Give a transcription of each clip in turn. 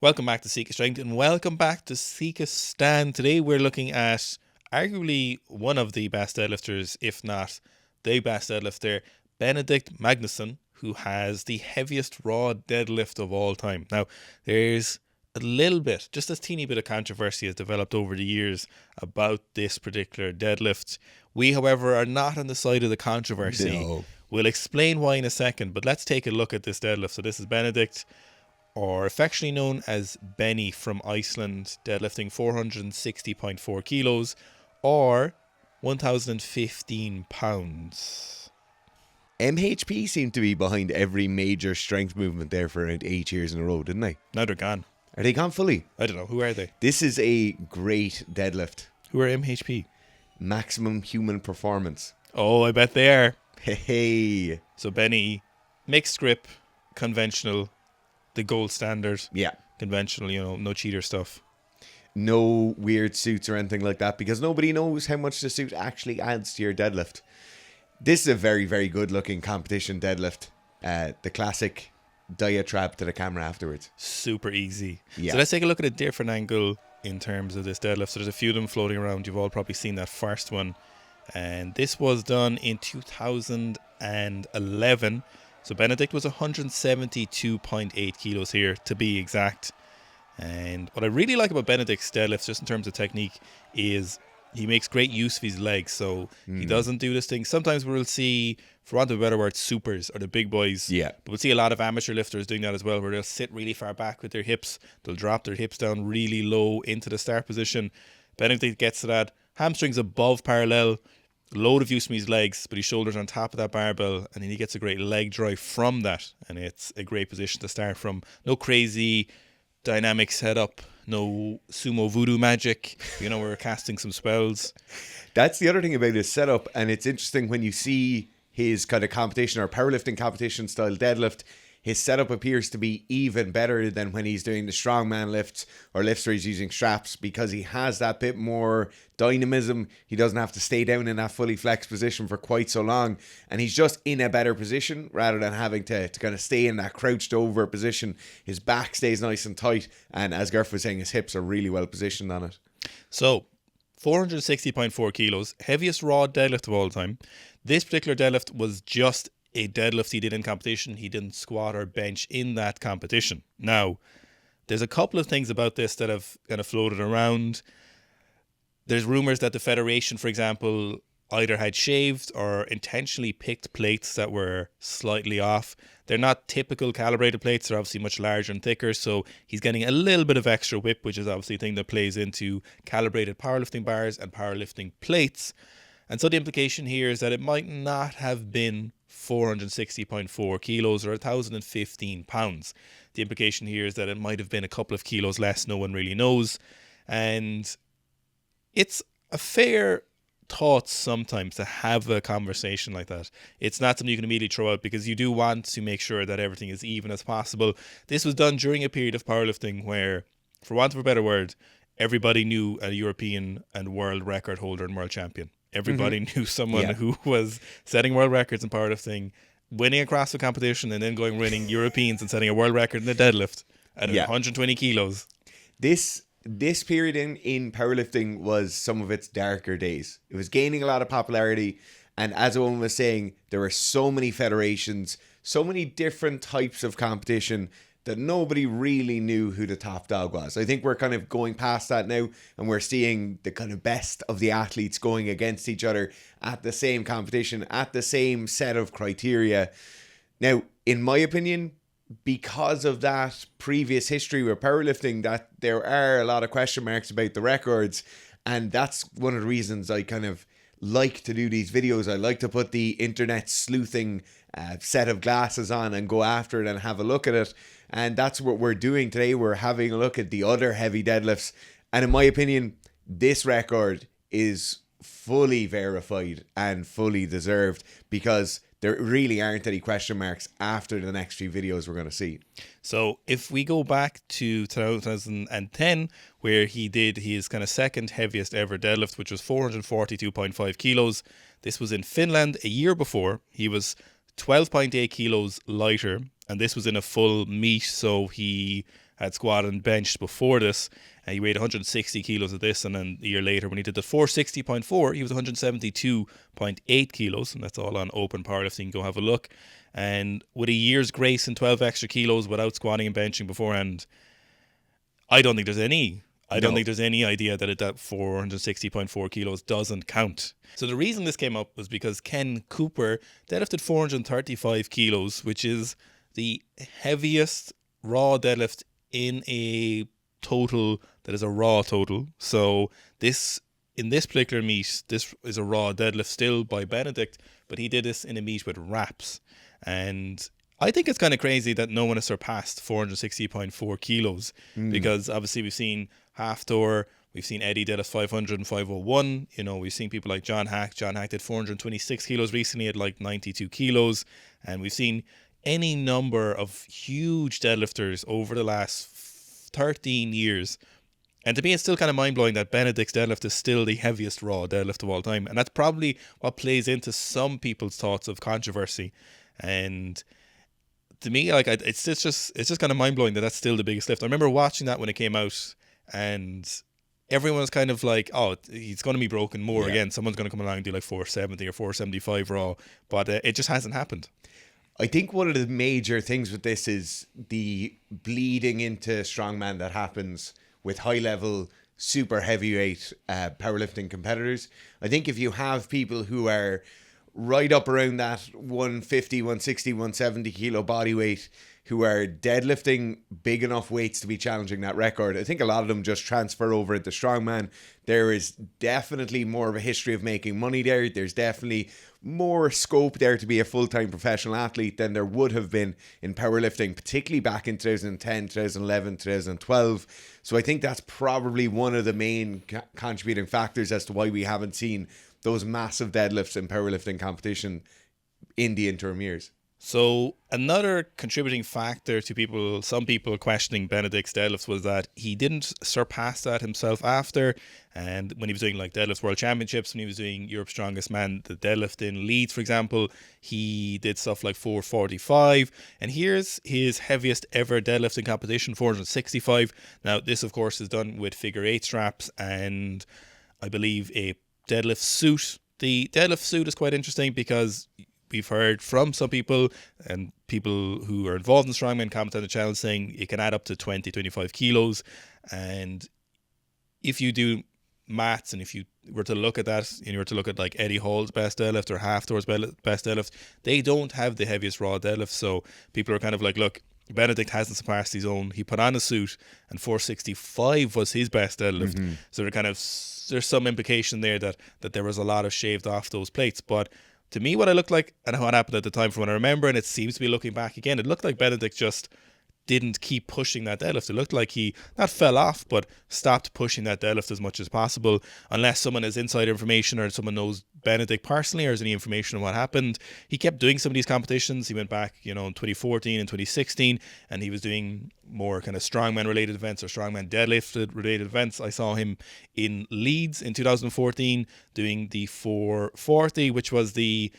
Welcome back to Sika Strength and welcome back to Sika Stand. Today we're looking at arguably one of the best deadlifters, if not the best deadlifter, Benedikt Magnússon, who has the heaviest raw deadlift of all time. Now, there's a little bit, just a teeny bit of controversy has developed over the years about this particular deadlift. We, however, are not on the side of the controversy. No. We'll explain why in a second, but let's take a look at this deadlift. So this is Benedikt, or affectionately known as Benny, from Iceland, deadlifting 460.4 kilos or 1,015 pounds. MHP seemed to be behind every major strength movement there for around 8 years in a row, didn't they? Now they're gone. Are they gone fully? I don't know. Who are they? This is a great deadlift. Who are MHP? Maximum human performance. Oh, I bet they are. Hey. So Benny, mixed grip, conventional, the gold standard. Yeah. Conventional, no cheater stuff. No weird suits or anything like that, because nobody knows how much the suit actually adds to your deadlift. This is a very, very good looking competition deadlift. The classic diatribe to the camera afterwards. Super easy. Yeah. So let's take a look at a different angle in terms of this deadlift. So there's a few of them floating around. You've all probably seen that first one. And this was done in 2011. So Benedikt was 172.8 kilos here, to be exact. And what I really like about Benedikt's deadlifts, just in terms of technique, is he makes great use of his legs. So he doesn't do this thing. Sometimes we'll see, for want of a better word, supers or the big boys. Yeah. But we'll see a lot of amateur lifters doing that as well, where they'll sit really far back with their hips. They'll drop their hips down really low into the start position. Benedikt gets to that. Hamstrings above parallel. Load of use from his legs, but his shoulders on top of that barbell, and then he gets a great leg drive from that, and it's a great position to start from. No crazy dynamic setup, no sumo voodoo magic, we're casting some spells. That's the other thing about his setup, and it's interesting when you see his kind of competition or powerlifting competition style deadlift. His setup appears to be even better than when he's doing the strongman lifts or lifts where he's using straps, because he has that bit more dynamism. He doesn't have to stay down in that fully flexed position for quite so long, and he's just in a better position rather than having to kind of stay in that crouched over position. His back stays nice and tight, and as Garth was saying, his hips are really well positioned on it. So 460.4 kilos, heaviest raw deadlift of all time. This particular deadlift was just a deadlift he did in competition. He didn't squat or bench in that competition. Now, there's a couple of things about this that have kind of floated around. There's rumors that the federation, for example, either had shaved or intentionally picked plates that were slightly off. They're not typical calibrated plates. They're obviously much larger and thicker, so he's getting a little bit of extra whip, which is obviously a thing that plays into calibrated powerlifting bars and powerlifting plates. And so the implication here is that it might not have been 460.4 kilos or 1,015 pounds. The implication here is that it might have been a couple of kilos less. No one really knows. And it's a fair thought sometimes to have a conversation like that. It's not something you can immediately throw out, because you do want to make sure that everything is even as possible. This was done during a period of powerlifting where, for want of a better word, everybody knew a European and world record holder and world champion. Everybody knew someone who was setting world records in powerlifting, winning a CrossFit competition, and then going winning Europeans and setting a world record in the deadlift at 120 kilos. This period in powerlifting was some of its darker days. It was gaining a lot of popularity, and as Owen was saying, there were so many federations, so many different types of competition that nobody really knew who the top dog was. I think we're kind of going past that now, and we're seeing the kind of best of the athletes going against each other at the same competition, at the same set of criteria. Now, in my opinion, because of that previous history with powerlifting, that there are a lot of question marks about the records, and that's one of the reasons I kind of like to do these videos. I like to put the internet sleuthing set of glasses on and go after it and have a look at it. And that's what we're doing today. We're having a look at the other heavy deadlifts. And in my opinion, this record is fully verified and fully deserved, because there really aren't any question marks after the next few videos we're going to see. So if we go back to 2010, where he did his kind of second heaviest ever deadlift, which was 442.5 kilos. This was in Finland a year before. He was 12.8 kilos lighter, and this was in a full meet, so he had squatted and benched before this. He weighed 160 kilos of this, and then a year later when he did the 460.4, he was 172.8 kilos, and that's all on Open Powerlifting. Go have a look. And with a year's grace and 12 extra kilos without squatting and benching beforehand, I don't think there's any idea that that 460.4 kilos doesn't count. So the reason this came up was because Ken Cooper deadlifted 435 kilos, which is the heaviest raw deadlift in a total that is a raw total. So in this particular meet, this is a raw deadlift still by Benedikt, but he did this in a meet with wraps. And I think it's kind of crazy that no one has surpassed 460.4 kilos because obviously we've seen Hafthor, we've seen Eddie deadlift 500 and 501. You know, we've seen people like John Hack. John Hack did 426 kilos recently at like 92 kilos. And we've seen any number of huge deadlifters over the last 13 years. And to me, it's still kind of mind-blowing that Benedikt's deadlift is still the heaviest raw deadlift of all time. And that's probably what plays into some people's thoughts of controversy. And to me, like, it's just kind of mind-blowing that that's still the biggest lift. I remember watching that when it came out, and everyone was kind of like, oh, he's going to be broken more again. Someone's going to come along and do like 470 or 475 raw. But it just hasn't happened. I think one of the major things with this is the bleeding into strongman that happens with high-level, super heavyweight powerlifting competitors. I think if you have people who are right up around that 150, 160, 170 kilo body weight who are deadlifting big enough weights to be challenging that record, I think a lot of them just transfer over into strongman. There is definitely more of a history of making money there. There's definitely more scope there to be a full-time professional athlete than there would have been in powerlifting, particularly back in 2010, 2011, 2012. So I think that's probably one of the main contributing factors as to why we haven't seen those massive deadlifts in powerlifting competition in the interim years. So another contributing factor to some people questioning Benedikt's deadlifts was that he didn't surpass that himself after. And when he was doing like Deadlift World Championships, when he was doing Europe's Strongest Man, the deadlift in Leeds, for example, he did stuff like 445. And here's his heaviest ever deadlifting competition, 465. Now, this, of course, is done with figure 8 straps and I believe a deadlift suit. The deadlift suit is quite interesting because we've heard from some people and people who are involved in strongman comment on the channel saying it can add up to 20, 25 kilos. And if you do maths and if you were to look at that and you were to look at like Eddie Hall's best deadlift or Hafthor's best deadlift, they don't have the heaviest raw deadlift. So people are kind of like, look, Benedikt hasn't surpassed his own. He put on a suit and 465 was his best deadlift. So there's some implication there that there was a lot of shaved off those plates. But to me, what it looked like and what happened at the time from what I remember, and it seems to be looking back again, it looked like Benedikt just didn't keep pushing that deadlift. It looked like he not fell off, but stopped pushing that deadlift as much as possible, unless someone has insider information or someone knows Benedikt personally or has any information on what happened. He kept doing some of these competitions. He went back, in 2014 and 2016, and he was doing more kind of strongman related events or strongman deadlift related events. I saw him in Leeds in 2014 doing the 440, which was the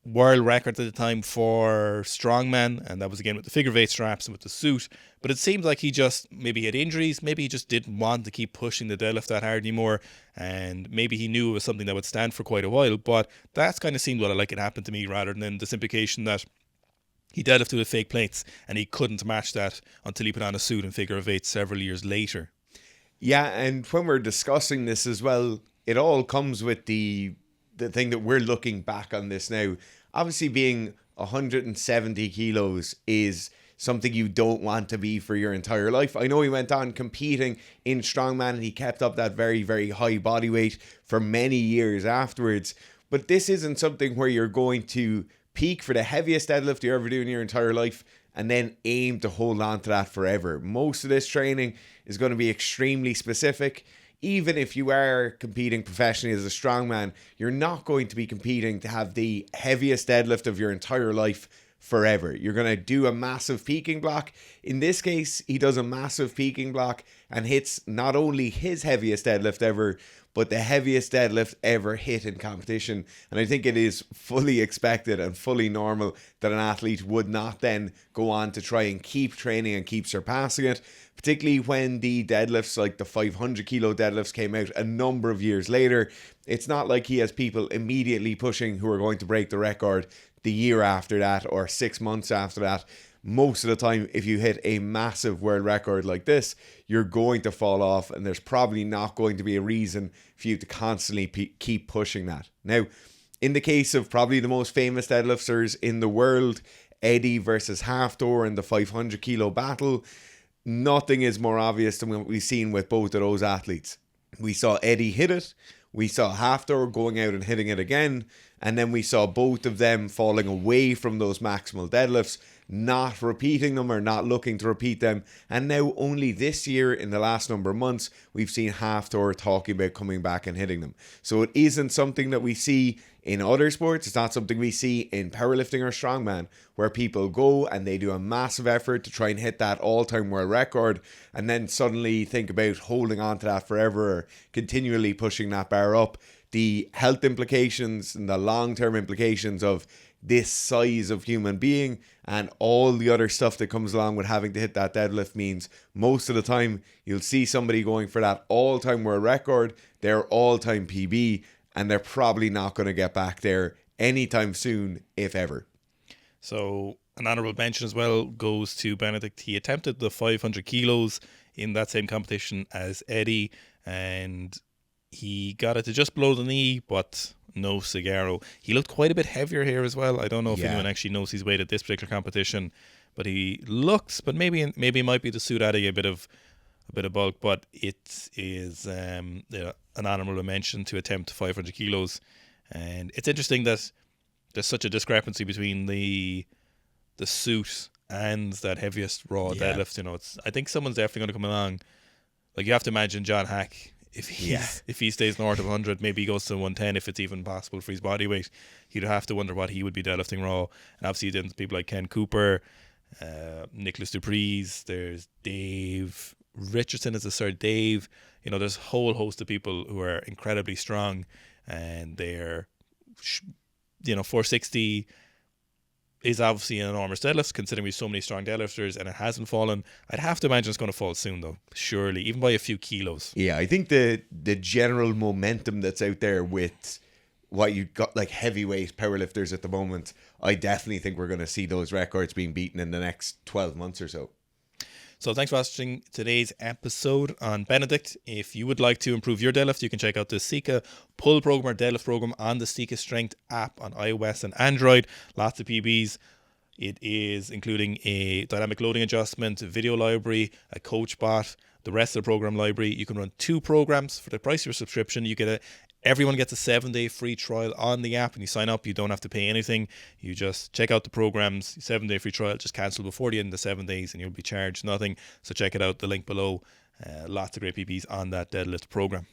world record at the time for strongman, and that was again with the figure 8 straps and with the suit. But it seems like he just maybe had injuries, maybe he just didn't want to keep pushing the deadlift that hard anymore, and maybe he knew it was something that would stand for quite a while. But that's kind of seemed what I like it happened to me, rather than this implication that he deadlifted with fake plates and he couldn't match that until he put on a suit and figure 8 several years later. Yeah, and when we're discussing this as well, it all comes with the thing that we're looking back on this now. Obviously, being 170 kilos is something you don't want to be for your entire life. I know he went on competing in strongman and he kept up that very, very high body weight for many years afterwards. But this isn't something where you're going to peak for the heaviest deadlift you ever do in your entire life and then aim to hold on to that forever. Most of this training is going to be extremely specific. Even if you are competing professionally as a strongman, you're not going to be competing to have the heaviest deadlift of your entire life forever. You're going to do a massive peaking block. In this case, he does a massive peaking block and hits not only his heaviest deadlift ever, but the heaviest deadlift ever hit in competition. And I think it is fully expected and fully normal that an athlete would not then go on to try and keep training and keep surpassing it, particularly when the deadlifts like the 500 kilo deadlifts came out a number of years later. It's not like he has people immediately pushing who are going to break the record the year after that or 6 months after that. Most of the time, if you hit a massive world record like this, you're going to fall off, and there's probably not going to be a reason for you to constantly keep pushing that. Now, in the case of probably the most famous deadlifters in the world, Eddie versus Hafthor in the 500 kilo battle, nothing is more obvious than what we've seen with both of those athletes. We saw Eddie hit it, we saw Hafthor going out and hitting it again, and then we saw both of them falling away from those maximal deadlifts, not repeating them or not looking to repeat them. And now only this year, in the last number of months, we've seen Hafthor talking about coming back and hitting them. So it isn't something that we see in other sports. It's not something we see in powerlifting or strongman, where people go and they do a massive effort to try and hit that all-time world record and then suddenly think about holding on to that forever or continually pushing that bar up. The health implications and the long-term implications of this size of human being and all the other stuff that comes along with having to hit that deadlift means most of the time you'll see somebody going for that all-time world record, their all-time PB, and they're probably not going to get back there anytime soon, if ever. So an honourable mention as well goes to Benedikt. He attempted the 500 kilos in that same competition as Eddie, and he got it to just below the knee, but no cigarro. He looked quite a bit heavier here as well. I don't know if anyone actually knows his weight at this particular competition, but he looks, but maybe it might be the suit adding a bit of bulk, but it is an honourable mention to attempt 500 kilos. And it's interesting that there's such a discrepancy between the suit and that heaviest raw deadlift. You know, I think someone's definitely going to come along. Like, you have to imagine John Hack, if he stays north of 100, maybe he goes to 110 if it's even possible for his body weight. You'd have to wonder what he would be deadlifting raw. And obviously there's people like Ken Cooper, Nicholas Dupreez, there's Dave Richardson is the third Dave. You know, there's a whole host of people who are incredibly strong, and they're, 460 is obviously an enormous deadlift, considering we have so many strong deadlifters, and it hasn't fallen. I'd have to imagine it's going to fall soon, though, surely, even by a few kilos. Yeah, I think the general momentum that's out there with what you've got, like heavyweight powerlifters at the moment, I definitely think we're going to see those records being beaten in the next 12 months or so. So thanks for watching today's episode on Benedikt. If you would like to improve your deadlift, you can check out the Sika pull program or deadlift program on the Sika Strength app on iOS and Android. Lots of PBs. It is including a dynamic loading adjustment, video library, a coach bot, the rest of the program library. You can run 2 programs for the price of your subscription. Everyone gets a 7-day free trial on the app, and you sign up. You don't have to pay anything. You just check out the programs, 7-day free trial, just cancel before the end of the 7 days, and you'll be charged nothing. So check it out, the link below. Lots of great PBs on that deadlift program.